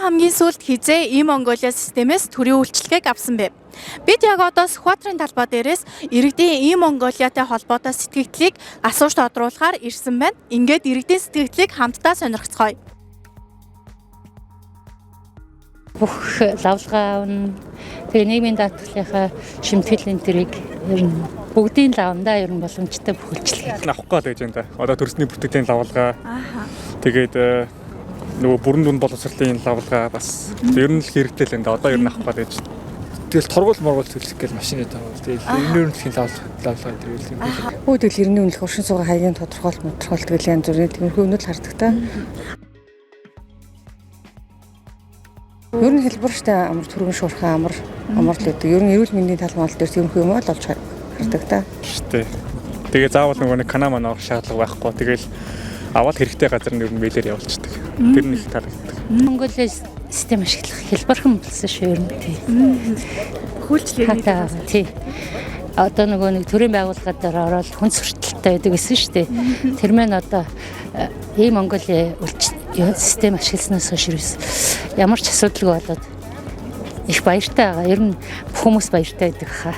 хамгийн сүүлд хизээ e-Mongolia системээс төрийн үйлчилгээг авсан бэ. Бид яг одоо Сүхбаатарын талбай дээрээс иргэдийн e-Mongoliaтай холбоотой сэтгэгдлийг асууж тодруулахаар ирсэн байна. Ингээд иргэдийн сэтгэгдлийг хамтдаа сонирхцгоё. Бүх лавлгаа авна. Тэгээ нийгмийн даатгалынхаа шимтгэлийн тэрийг ер нь бүгдийн лавндаа ер нь боломжтой бүх үйлчилгээ авах гээд байж энэ. Одоо төрсний бүртгэлийн лавлгаа. Тэгээд нөгөө бүрэн дүн боловсролын лавлгаа бас ер нь л хэрэгтэй л энэ. Одоо ер нь авах гээд байж. Тэгэл торгуул төлөх гэл машины тавал. Тэгэл ирнэ өрнөхийн лавлгаа тэрэл юм. Үүдэл ирнэ үнэлэх уршин суугаа хаягийн тодорхойлт тэгэл янз бүрийн тиймэрхүү өнөд хардаг та. Ер нь хэлбэр штэ амар түргэн шуурхай амар л гэдэг. Ер нь эрүүл мэндийн талбай дээр тиймэрхүү юм бол олж хардаг та. Штэ. Тэгээ заавал нөгөө нэг канаа манаа авах шаардлага байхгүй. Тэгэл аваад хэрэгтэй газар нь ер нь мэйлэр явуулчихдаг. Тэр нь их таалагддаг. Mongolia систем ашиглах хэлбэрхэн болсон шүү ер нь тий. Хүлчлэгийг тий. Одоо нөгөө нэг төрийн байгууллага дээр ороод хүн сурталтай байдаг гэсэн шүү дээ. Тэр мэн одоо e-Mongolia систем ашигласнаас хойш ямар ч асуудалгүй болоод их баяртай байгаа. Ер нь бүх хүмүүс баяртай байдаг хаа.